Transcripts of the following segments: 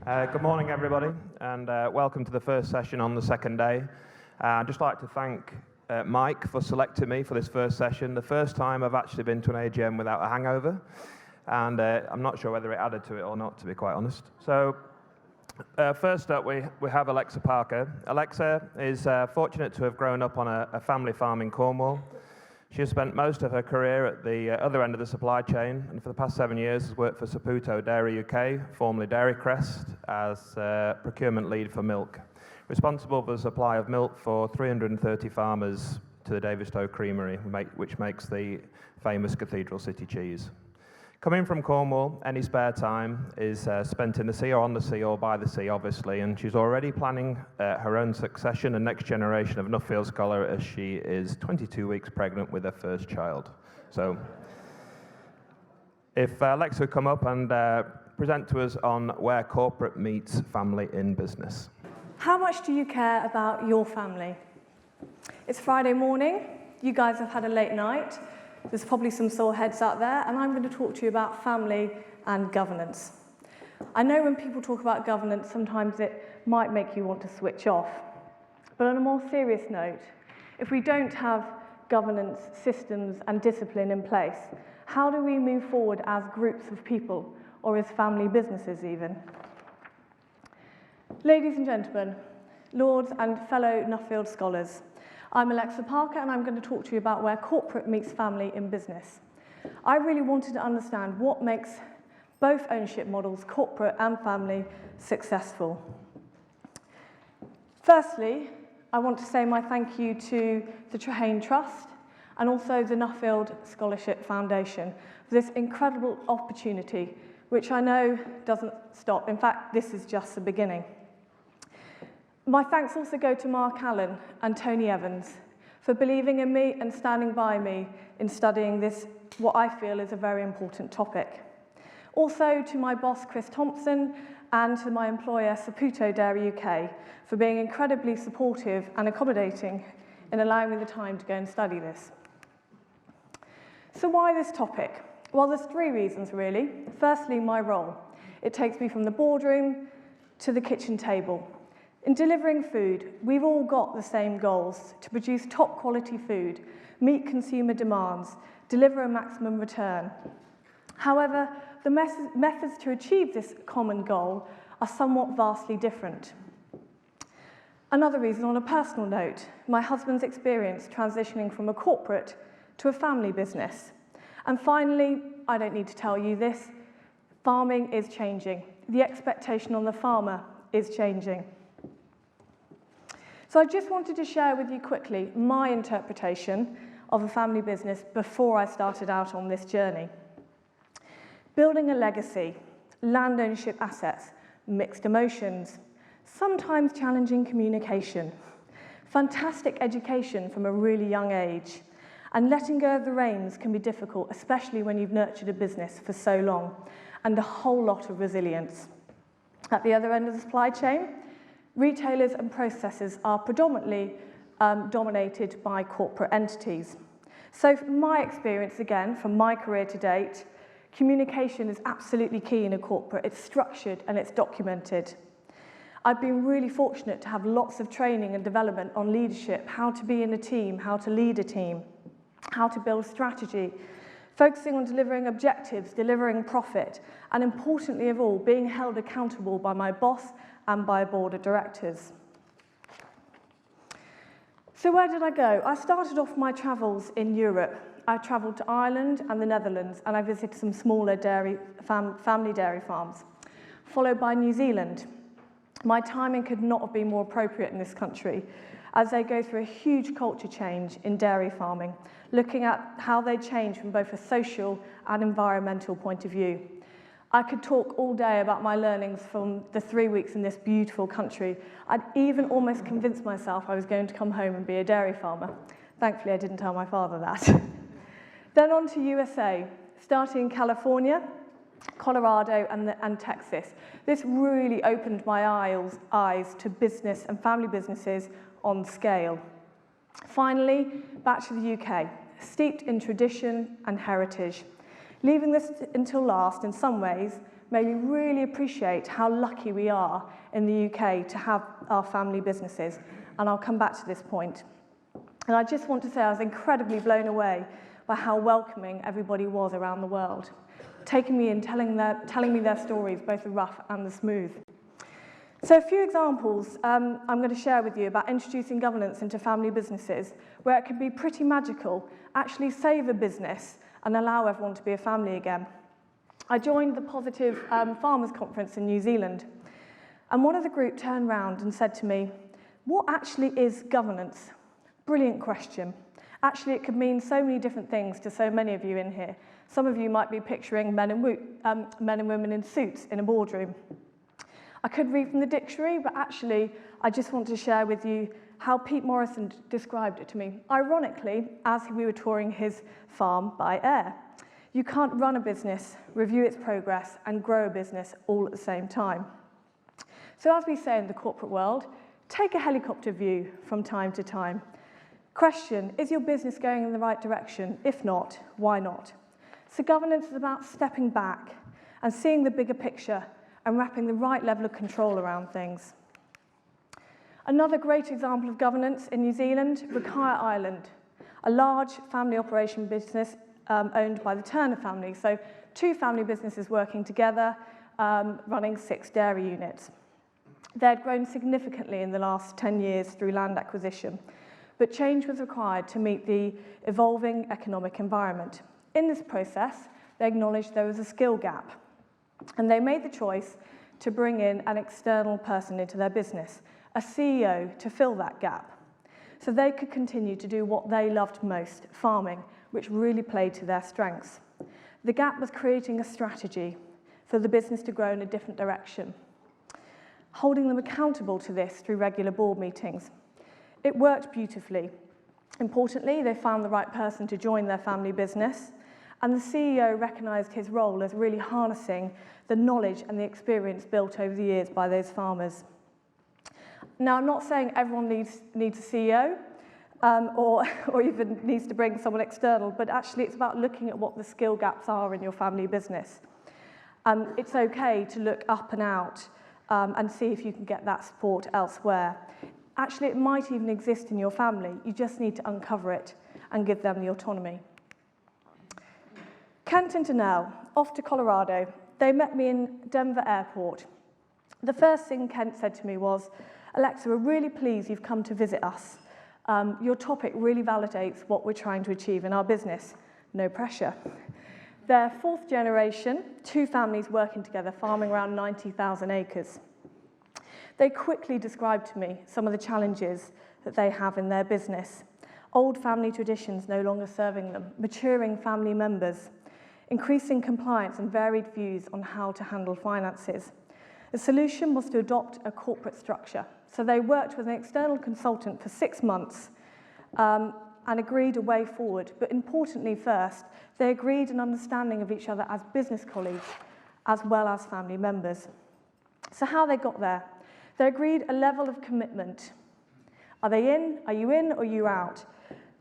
Good morning, everybody, and welcome to the first session on the second day. I'd just like to thank Mike for selecting me for this first session. The first time I've actually been to an AGM without a hangover, and I'm not sure whether it added to it or not, to be quite honest. So, first up, we have Alexa Parker. Alexa is fortunate to have grown up on a family farm in Cornwall. She has spent most of her career at the other end of the supply chain, and for the past 7 years has worked for Saputo Dairy UK, formerly Dairy Crest, as procurement lead for milk, responsible for the supply of milk for 330 farmers to the Davistow Creamery, which makes the famous Cathedral City cheese. Coming from Cornwall, any spare time is spent in the sea or on the sea or by the sea, obviously, and she's already planning her own succession and next generation of Nuffield Scholar as she is 22 weeks pregnant with her first child. So, if Alexa would come up and present to us on where corporate meets family in business. How much do you care about your family? It's Friday morning, you guys have had a late night. There's probably some sore heads out there, and I'm going to talk to you about family and governance. I know when people talk about governance, sometimes it might make you want to switch off. But on a more serious note, if we don't have governance, systems, and discipline in place, how do we move forward as groups of people, or as family businesses even? Ladies and gentlemen, lords and fellow Nuffield scholars, I'm Alexa Parker, and I'm going to talk to you about where corporate meets family in business. I really wanted to understand what makes both ownership models, corporate and family, successful. Firstly, I want to say my thank you to the Trehane Trust and also the Nuffield Scholarship Foundation for this incredible opportunity, which I know doesn't stop. In fact, this is just the beginning. My thanks also go to Mark Allen and Tony Evans for believing in me and standing by me in studying this, what I feel is a very important topic. Also to my boss, Chris Thompson, and to my employer, Saputo Dairy UK, for being incredibly supportive and accommodating in allowing me the time to go and study this. So why this topic? Well, there's three reasons, really. Firstly, my role. It takes me from the boardroom to the kitchen table. In delivering food, we've all got the same goals: to produce top quality food, meet consumer demands, deliver a maximum return. However, the methods to achieve this common goal are somewhat vastly different. Another reason, on a personal note, my husband's experience transitioning from a corporate to a family business. And finally, I don't need to tell you this, farming is changing. The expectation on the farmer is changing. So I just wanted to share with you quickly my interpretation of a family business before I started out on this journey. Building a legacy, land ownership assets, mixed emotions, sometimes challenging communication, fantastic education from a really young age, and letting go of the reins can be difficult, especially when you've nurtured a business for so long, and a whole lot of resilience. At the other end of the supply chain, retailers and processors are predominantly dominated by corporate entities. So from my experience, again, from my career to date, communication is absolutely key in a corporate. It's structured and it's documented. I've been really fortunate to have lots of training and development on leadership, how to be in a team, how to lead a team, how to build strategy, focusing on delivering objectives, delivering profit, and importantly of all, being held accountable by my boss and by a board of directors. So where did I go? I started off my travels in Europe. I travelled to Ireland and the Netherlands, and I visited some smaller family dairy farms, followed by New Zealand. My timing could not have been more appropriate in this country, as they go through a huge culture change in dairy farming, looking at how they change from both a social and environmental point of view. I could talk all day about my learnings from the 3 weeks in this beautiful country. I'd even almost convinced myself I was going to come home and be a dairy farmer. Thankfully, I didn't tell my father that. Then on to USA, starting in California, Colorado, and Texas. This really opened my eyes to business and family businesses on scale. Finally, back to the UK, steeped in tradition and heritage. Leaving this until last, in some ways, made me really appreciate how lucky we are in the UK to have our family businesses, and I'll come back to this point. And I just want to say I was incredibly blown away by how welcoming everybody was around the world, taking me in, telling me their stories, both the rough and the smooth. So a few examples I'm going to share with you about introducing governance into family businesses, where it can be pretty magical, actually save a business and allow everyone to be a family again. I joined the Positive Farmers Conference in New Zealand, and one of the group turned round and said to me, "What actually is governance?" Brilliant question. Actually, it could mean so many different things to so many of you in here. Some of you might be picturing men and women in suits in a boardroom. I could read from the dictionary, but actually, I just want to share with you how Pete Morrison described it to me, ironically, as we were touring his farm by air. You can't run a business, review its progress, and grow a business all at the same time. So as we say in the corporate world, take a helicopter view from time to time. Question, is your business going in the right direction? If not, why not? So governance is about stepping back and seeing the bigger picture and wrapping the right level of control around things. Another great example of governance in New Zealand, Wakaya Island, a large family operation business owned by the Turner family. So 2 family businesses working together, running 6 dairy units. They had grown significantly in the last 10 years through land acquisition, but change was required to meet the evolving economic environment. In this process, they acknowledged there was a skill gap, and they made the choice to bring in an external person into their business, a CEO, to fill that gap, so they could continue to do what they loved most, farming, which really played to their strengths. The gap was creating a strategy for the business to grow in a different direction, holding them accountable to this through regular board meetings. It worked beautifully. Importantly, they found the right person to join their family business, and the CEO recognised his role as really harnessing the knowledge and the experience built over the years by those farmers. Now, I'm not saying everyone needs a CEO or even needs to bring someone external, but actually it's about looking at what the skill gaps are in your family business. It's okay to look up and out and see if you can get that support elsewhere. Actually, it might even exist in your family. You just need to uncover it and give them the autonomy. Kent and Danelle, off to Colorado. They met me in Denver Airport. The first thing Kent said to me was, "Alexa, we're really pleased you've come to visit us. Your topic really validates what we're trying to achieve in our business." No pressure. They're 4th generation, 2 families working together, farming around 90,000 acres. They quickly described to me some of the challenges that they have in their business. Old family traditions no longer serving them, maturing family members, increasing compliance and varied views on how to handle finances. The solution was to adopt a corporate structure. So they worked with an external consultant for 6 months and agreed a way forward. But importantly first, they agreed an understanding of each other as business colleagues as well as family members. So how they got there? They agreed a level of commitment. Are they in? Are you in or are you out?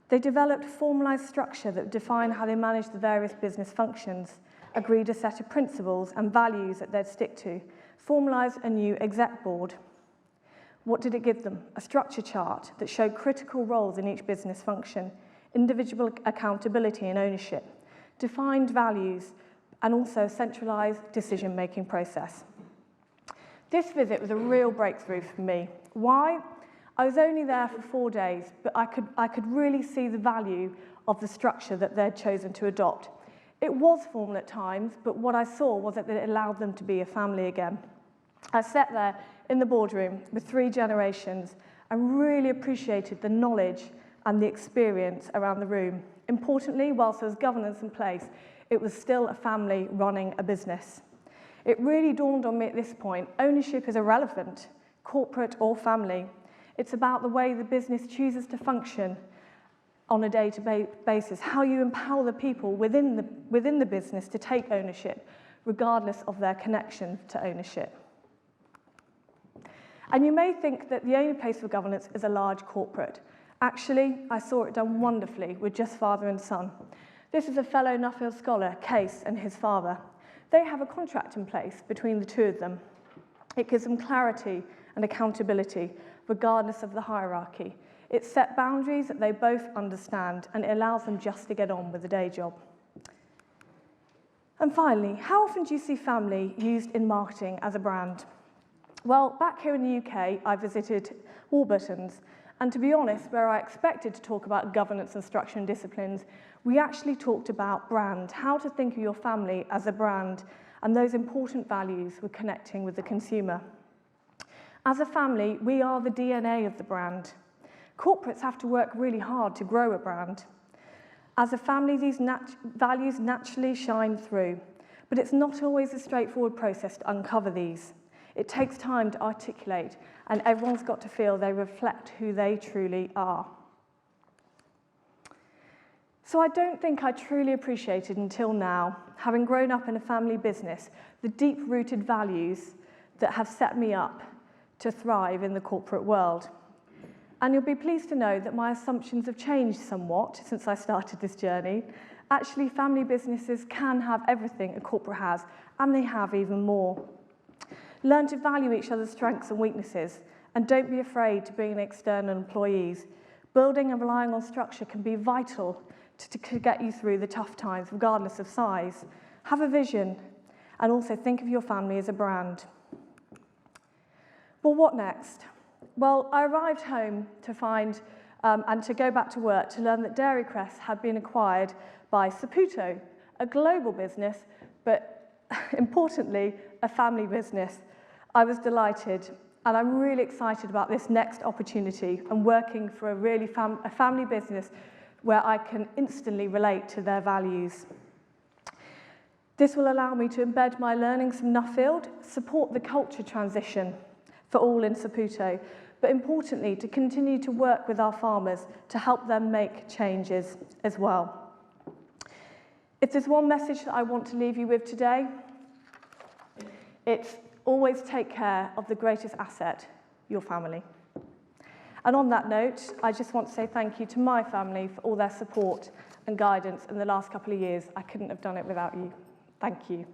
They developed a formalised structure that defined how they managed the various business functions, agreed a set of principles and values that they'd stick to, formalised a new exec board. What did it give them? A structure chart that showed critical roles in each business function, individual accountability and ownership, defined values, and also a centralised decision-making process. This visit was a real breakthrough for me. Why? I was only there for 4 days, but I could really see the value of the structure that they'd chosen to adopt. It was formal at times, but what I saw was that it allowed them to be a family again. I sat there in the boardroom with 3 generations and really appreciated the knowledge and the experience around the room. Importantly, whilst there was governance in place, it was still a family running a business. It really dawned on me at this point, ownership is irrelevant, corporate or family. It's about the way the business chooses to function on a day-to-day basis, how you empower the people within the business to take ownership, regardless of their connection to ownership. And you may think that the only place for governance is a large corporate. Actually, I saw it done wonderfully with just father and son. This is a fellow Nuffield scholar, Case, and his father. they have a contract in place between the two of them. It gives them clarity and accountability, regardless of the hierarchy. It sets boundaries that they both understand, and it allows them just to get on with the day job. And finally, how often do you see family used in marketing as a brand? Well, back here in the UK, I visited Warburton's, and to be honest, where I expected to talk about governance and structure and disciplines, we actually talked about brand, how to think of your family as a brand, and those important values with connecting with the consumer. As a family, we are the DNA of the brand. Corporates have to work really hard to grow a brand. As a family, these values naturally shine through, but it's not always a straightforward process to uncover these. It takes time to articulate, and everyone's got to feel they reflect who they truly are. So I don't think I truly appreciated until now, having grown up in a family business, the deep-rooted values that have set me up to thrive in the corporate world. And you'll be pleased to know that my assumptions have changed somewhat since I started this journey. Actually, family businesses can have everything a corporate has, and they have even more. Learn to value each other's strengths and weaknesses, and don't be afraid to bring in external employees. Building and relying on structure can be vital to get you through the tough times, regardless of size. Have a vision, and also think of your family as a brand. Well, what next? Well, I arrived home to find and to go back to work to learn that Dairy Crest had been acquired by Saputo, a global business, but importantly, a family business. I was delighted, and I'm really excited about this next opportunity and working for a family business where I can instantly relate to their values. This will allow me to embed my learnings from Nuffield, support the culture transition for all in Saputo, but importantly, to continue to work with our farmers to help them make changes as well. If there's one message that I want to leave you with today, it's always take care of the greatest asset, your family. And on that note, I just want to say thank you to my family for all their support and guidance in the last couple of years. I couldn't have done it without you. Thank you.